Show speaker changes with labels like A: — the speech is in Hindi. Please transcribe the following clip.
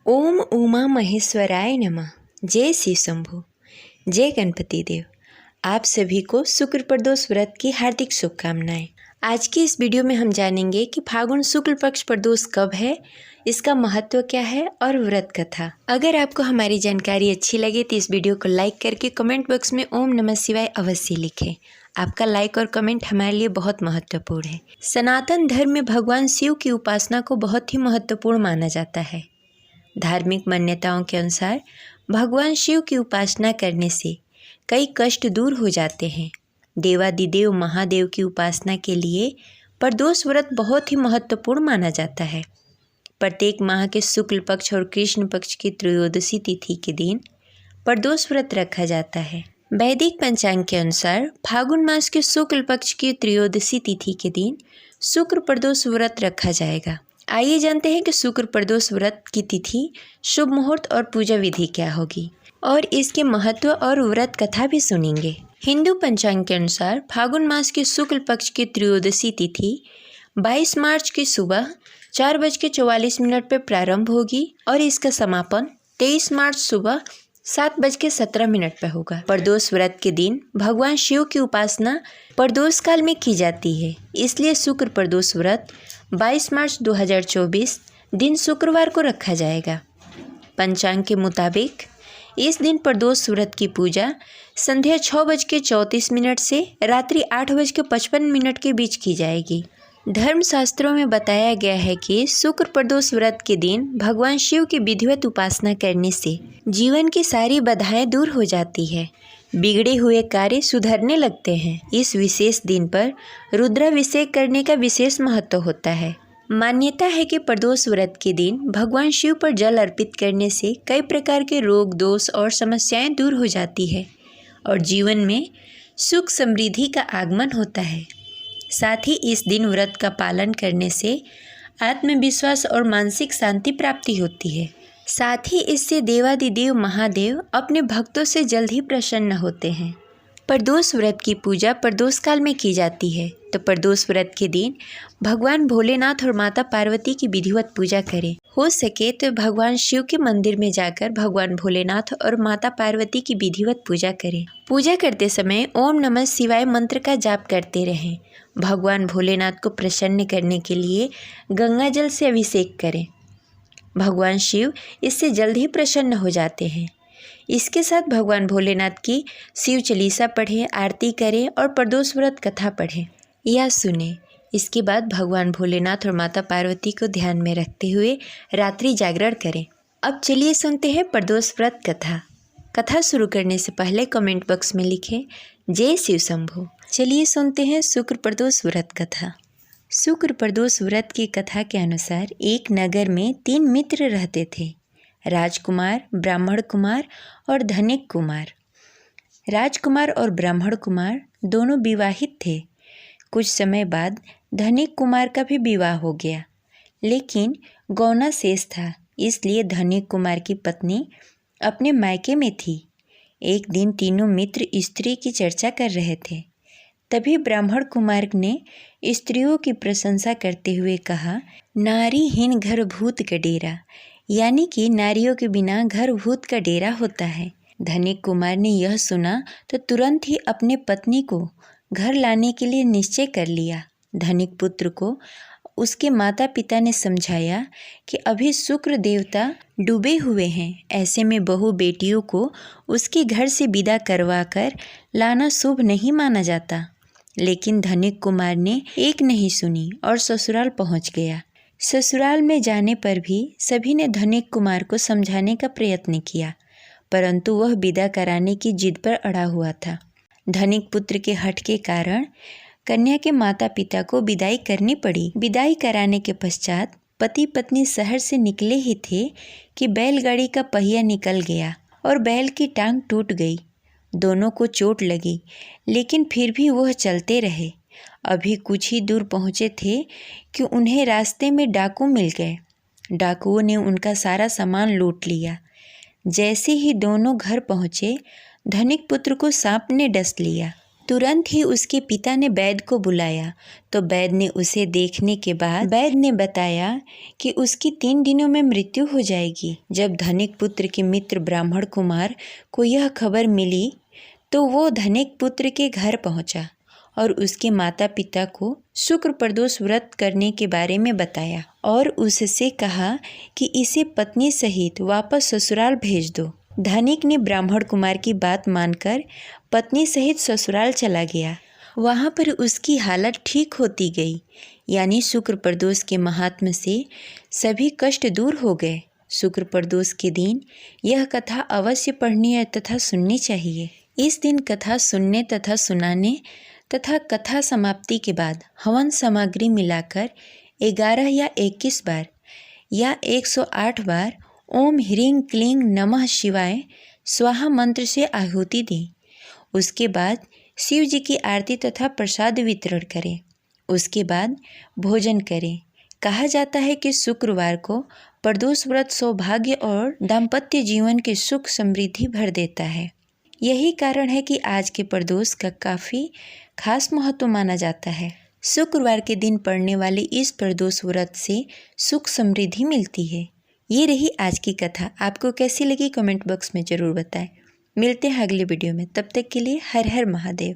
A: ओम उमा महेश्वराय नमः। जय शिव शंभु, जय गणपति देव। आप सभी को शुक्ल प्रदोष व्रत की हार्दिक शुभकामनाएं। आज की इस वीडियो में हम जानेंगे कि फागुन शुक्ल पक्ष प्रदोष कब है, इसका महत्व क्या है और व्रत कथा। अगर आपको हमारी जानकारी अच्छी लगे तो इस वीडियो को लाइक करके कमेंट बॉक्स में ओम नमः शिवाय अवश्य लिखें। आपका लाइक और कमेंट हमारे लिए बहुत महत्वपूर्ण है। सनातन धर्म में भगवान शिव की उपासना को बहुत ही महत्वपूर्ण माना जाता है। धार्मिक मान्यताओं के अनुसार भगवान शिव की उपासना करने से कई कष्ट दूर हो जाते हैं। देवादिदेव महादेव की उपासना के लिए प्रदोष व्रत बहुत ही महत्वपूर्ण माना जाता है। प्रत्येक माह के शुक्ल पक्ष और कृष्ण पक्ष की त्रयोदशी तिथि के दिन प्रदोष व्रत रखा जाता है। वैदिक पंचांग के अनुसार फागुन मास के शुक्ल पक्ष की त्रयोदशी तिथि के दिन शुक्र प्रदोष व्रत रखा जाएगा। आइए जानते हैं कि शुक्र प्रदोष व्रत की तिथि, शुभ मुहूर्त और पूजा विधि क्या होगी और इसके महत्व और व्रत कथा भी सुनेंगे। हिंदू पंचांग के अनुसार फागुन मास के शुक्ल पक्ष की त्रयोदशी तिथि 22 मार्च की सुबह 4:44 पर प्रारंभ होगी और इसका समापन 23 मार्च सुबह 7:17 पर होगा। प्रदोष व्रत के दिन भगवान शिव की उपासना प्रदोष काल में की जाती है, इसलिए शुक्र प्रदोष व्रत 22 मार्च 2024 दिन शुक्रवार को रखा जाएगा। पंचांग के मुताबिक इस दिन प्रदोष व्रत की पूजा संध्या 6:34 से रात्रि 8:55 के बीच की जाएगी। धर्मशास्त्रों में बताया गया है कि शुक्र प्रदोष व्रत के दिन भगवान शिव की विधिवत उपासना करने से जीवन की सारी बाधाएं दूर हो जाती है, बिगड़े हुए कार्य सुधरने लगते हैं। इस विशेष दिन पर रुद्राभिषेक करने का विशेष महत्व होता है। मान्यता है कि प्रदोष व्रत के दिन भगवान शिव पर जल अर्पित करने से कई प्रकार के रोग दोष और समस्याएं दूर हो जाती है और जीवन में सुख समृद्धि का आगमन होता है। साथ ही इस दिन व्रत का पालन करने से आत्मविश्वास और मानसिक शांति प्राप्ति होती है। साथ ही इससे देवादिदेव महादेव अपने भक्तों से जल्द ही प्रसन्न होते हैं। प्रदोष व्रत की पूजा प्रदोष काल में की जाती है, तो प्रदोष व्रत के दिन भगवान भोलेनाथ और माता पार्वती की विधिवत पूजा करें। हो सके तो भगवान शिव के मंदिर में जाकर भगवान भोलेनाथ और माता पार्वती की विधिवत पूजा करें। पूजा करते समय ओम नमः शिवाय मंत्र का जाप करते रहें। भगवान भोलेनाथ को प्रसन्न करने के लिए गंगा जल से अभिषेक करें। भगवान शिव इससे जल्द ही प्रसन्न हो जाते हैं। इसके साथ भगवान भोलेनाथ की शिव चालीसा पढ़ें, आरती करें और प्रदोष व्रत कथा पढ़ें या सुने। इसके बाद भगवान भोलेनाथ और माता पार्वती को ध्यान में रखते हुए रात्रि जागरण करें। अब चलिए सुनते हैं प्रदोष व्रत कथा। कथा शुरू करने से पहले कमेंट बॉक्स में लिखें जय शिव शंभु। चलिए सुनते हैं शुक्र प्रदोष व्रत कथा। शुक्र प्रदोष व्रत की कथा के अनुसार एक नगर में 3 मित्र रहते थे, राजकुमार, ब्राह्मण कुमार और धनिक कुमार। राजकुमार और ब्राह्मण कुमार दोनों विवाहित थे। कुछ समय बाद धनिक कुमार का भी विवाह हो गया, लेकिन गौना शेष था, इसलिए धनिक कुमार की पत्नी अपने मायके में थी। एक दिन तीनों मित्र स्त्री की चर्चा कर रहे थे। तभी ब्राह्मण कुमार ने स्त्रियों की प्रशंसा करते हुए कहा, नारीहीन घर भूत का डेरा, यानी कि नारियों के बिना घर भूत का डेरा होता है। धनिक कुमार ने यह सुना तो तुरंत ही अपने पत्नी को घर लाने के लिए निश्चय कर लिया। धनिक पुत्र को उसके माता पिता ने समझाया कि अभी शुक्र देवता डूबे हुए हैं, ऐसे में बहू बेटियों को उसके घर से विदा करवा कर लाना शुभ नहीं माना जाता। लेकिन धनिक कुमार ने एक नहीं सुनी और ससुराल पहुंच गया। ससुराल में जाने पर भी सभी ने धनिक कुमार को समझाने का प्रयत्न किया, परंतु वह विदा कराने की जिद पर अड़ा हुआ था। धनिक पुत्र के हठ के कारण कन्या के माता पिता को विदाई करनी पड़ी। विदाई कराने के पश्चात पति पत्नी शहर से निकले ही थे कि बैलगाड़ी का पहिया निकल गया और बैल की टांग टूट गई। दोनों को चोट लगी, लेकिन फिर भी वह चलते रहे। अभी कुछ ही दूर पहुँचे थे कि उन्हें रास्ते में डाकू मिल गए। डाकुओं ने उनका सारा सामान लूट लिया। जैसे ही दोनों घर पहुँचे, धनिक पुत्र को सांप ने डस लिया। तुरंत ही उसके पिता ने वैद्य को बुलाया तो वैद्य ने उसे देखने के बाद वैद्य ने बताया कि उसकी 3 दिनों में मृत्यु हो जाएगी। जब धनिक पुत्र के मित्र ब्राह्मण कुमार को यह खबर मिली तो वो धनिक पुत्र के घर पहुंचा और उसके माता पिता को शुक्र प्रदोष व्रत करने के बारे में बताया और उससे कहा कि इसे पत्नी सहित वापस ससुराल भेज दो। धनिक ने ब्राह्मण कुमार की बात मानकर पत्नी सहित ससुराल चला गया। वहाँ पर उसकी हालत ठीक होती गई, यानी शुक्र प्रदोष के महात्म्य से सभी कष्ट दूर हो गए। शुक्र प्रदोष के दिन यह कथा अवश्य पढ़नी तथा सुननी चाहिए। इस दिन कथा सुनने तथा सुनाने तथा कथा समाप्ति के बाद हवन सामग्री मिलाकर 11 या 21 बार या 108 बार ओम ह्रीं क्लीं नमः शिवाय स्वाहा मंत्र से आहुति दें। उसके बाद शिव जी की आरती तथा प्रसाद वितरण करें। उसके बाद भोजन करें। कहा जाता है कि शुक्रवार को प्रदोष व्रत सौभाग्य और दाम्पत्य जीवन के सुख समृद्धि भर देता है। यही कारण है कि आज के प्रदोष का काफ़ी खास महत्व माना जाता है। शुक्रवार के दिन पड़ने वाले इस प्रदोष व्रत से सुख समृद्धि मिलती है। ये रही आज की कथा। आपको कैसी लगी कमेंट बॉक्स में ज़रूर बताएं। मिलते हैं अगले वीडियो में, तब तक के लिए हर हर महादेव।